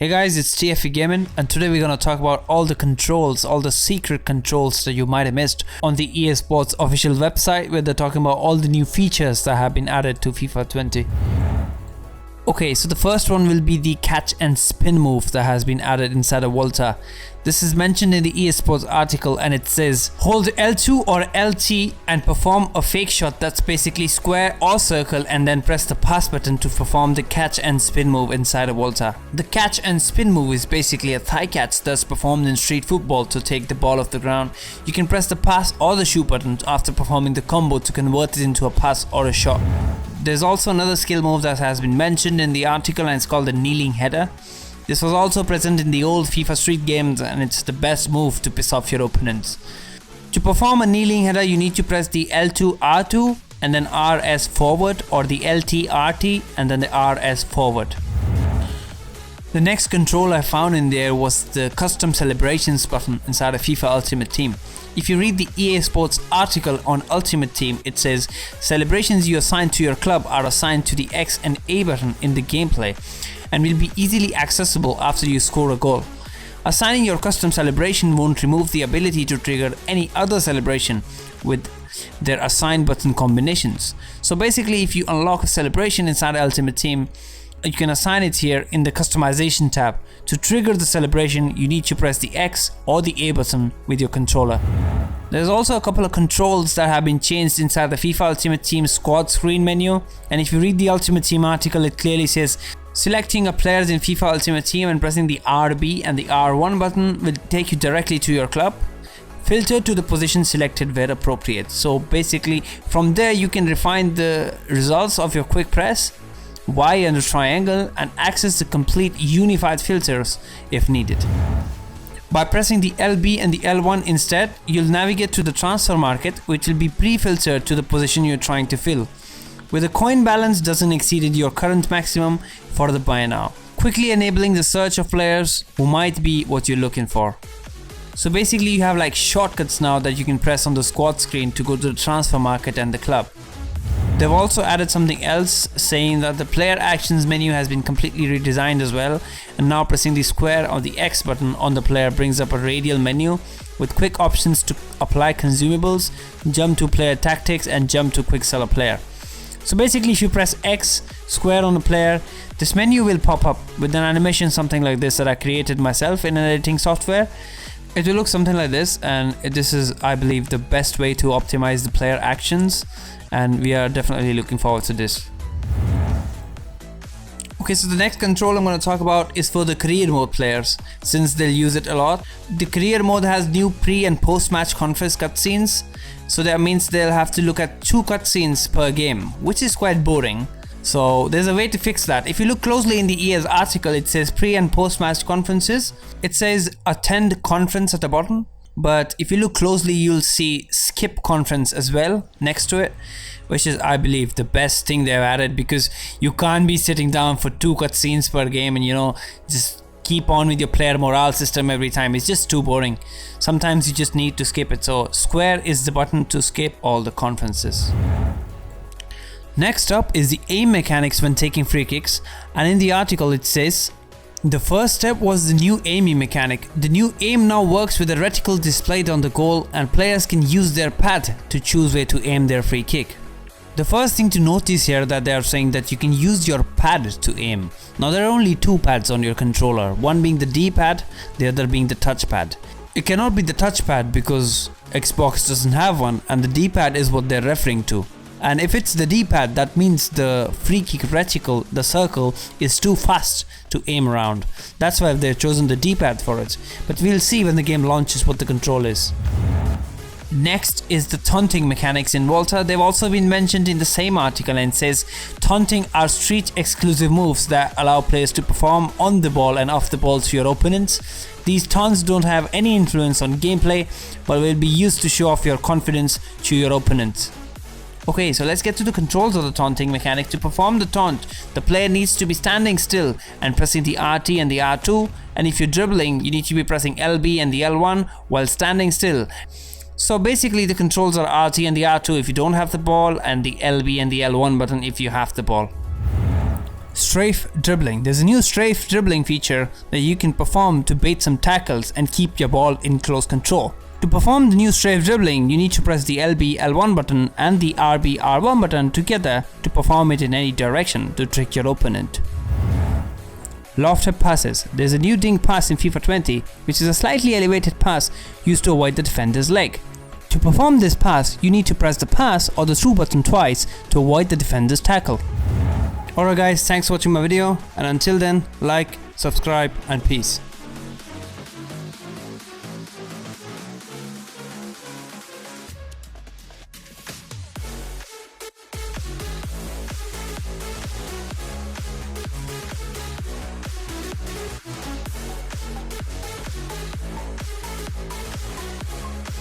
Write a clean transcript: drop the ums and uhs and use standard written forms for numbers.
Hey guys, it's TFE Gaming, and today we're gonna talk about all the controls, all the secret controls that you might have missed on the EA Sports official website, where they're talking about all the new features that have been added to FIFA 20. Okay, so the first one will be the catch and spin move that has been added inside of Volta. This is mentioned in the EA Sports article, and it says hold L2 or LT and perform a fake shot that's basically square or circle, and then press the pass button to perform the catch and spin move inside of Volta. The catch and spin move is basically a thigh catch that's performed in street football to take the ball off the ground. You can press the pass or the shoot button after performing the combo to convert it into a pass or a shot. There's also another skill move that has been mentioned in the article, and it's called the kneeling header. This was also present in the old FIFA Street games, and it's the best move to piss off your opponents. To perform a kneeling header, you need to press the L2 R2 and then RS forward, or the LT RT and then the RS forward. The next control I found in there was the custom celebrations button inside of FIFA Ultimate Team. If you read the EA Sports article on Ultimate Team, it says celebrations you assign to your club are assigned to the X and A button in the gameplay and will be easily accessible after you score a goal. Assigning your custom celebration won't remove the ability to trigger any other celebration with their assigned button combinations. So basically, if you unlock a celebration inside Ultimate Team, you can assign it here in the customization tab. To trigger the celebration, you need to press the X or the A button with your controller. There's also a couple of controls that have been changed inside the FIFA Ultimate Team squad screen menu, and if you read the Ultimate Team article, it clearly says selecting a player in FIFA Ultimate Team and pressing the RB and the R1 button will take you directly to your club. Filter to the position selected where appropriate. So basically, from there you can refine the results of your quick press, Y and the triangle, and access the complete unified filters if needed. By pressing the LB and the L1 instead, you'll navigate to the transfer market, which will be pre-filtered to the position you're trying to fill, where the coin balance doesn't exceed your current maximum for the buy now, quickly enabling the search of players who might be what you're looking for. So basically, you have like shortcuts now that you can press on the squad screen to go to the transfer market and the club. They've also added something else, saying that the player actions menu has been completely redesigned as well, and now pressing the square or the X button on the player brings up a radial menu with quick options to apply consumables, jump to player tactics, and jump to quick sell a player. So basically, if you press X square on a player, this menu will pop up with an animation something like this that I created myself in an editing software. It will look something like this, and this is, I believe, the best way to optimize the player actions, and we are definitely looking forward to this. Okay, so the next control I'm going to talk about is for the career mode players, since they'll use it a lot. The career mode has new pre and post match conference cutscenes, so that means they'll have to look at 2 cutscenes per game, which is quite boring. So there's a way to fix that. If you look closely in the EA's article, it says pre and post match conferences. It says attend conference at the bottom, but if you look closely, you'll see skip conference as well next to it, which is, I believe, the best thing they've added, because you can't be sitting down for 2 cutscenes per game and just keep on with your player morale system every time. It's just too boring. Sometimes you just need to skip it. So square is the button to skip all the conferences. Next up is the aim mechanics when taking free kicks, and in the article it says the first step was the new aiming mechanic. The new aim now works with a reticle displayed on the goal, and players can use their pad to choose where to aim their free kick. The first thing to notice here that they are saying that you can use your pad to aim. Now there are only 2 pads on your controller, one being the D-pad, the other being the touchpad. It cannot be the touchpad because Xbox doesn't have one, and the D-pad is what they're referring to. And if it's the D-pad, that means the free kick reticle, the circle, is too fast to aim around. That's why they've chosen the D-pad for it. But we'll see when the game launches what the control is. Next is the taunting mechanics in Volta. They've also been mentioned in the same article, and it says taunting are street exclusive moves that allow players to perform on the ball and off the ball to your opponents. These taunts don't have any influence on gameplay, but will be used to show off your confidence to your opponents. Okay, so let's get to the controls of the taunting mechanic. To perform the taunt, the player needs to be standing still and pressing the RT and the R2, and if you're dribbling, you need to be pressing LB and the L1 while standing still. So basically, the controls are RT and the R2 if you don't have the ball, and the LB and the L1 button if you have the ball. Strafe dribbling. There's a new strafe dribbling feature that you can perform to bait some tackles and keep your ball in close control. To perform the new strafe dribbling, you need to press the LB L1 button and the RB R1 button together to perform it in any direction to trick your opponent. Lofted passes. There's a new dink pass in FIFA 20, which is a slightly elevated pass used to avoid the defender's leg. To perform this pass, you need to press the pass or the through button twice to avoid the defender's tackle. Alright guys, thanks for watching my video, and until then, like, subscribe and peace.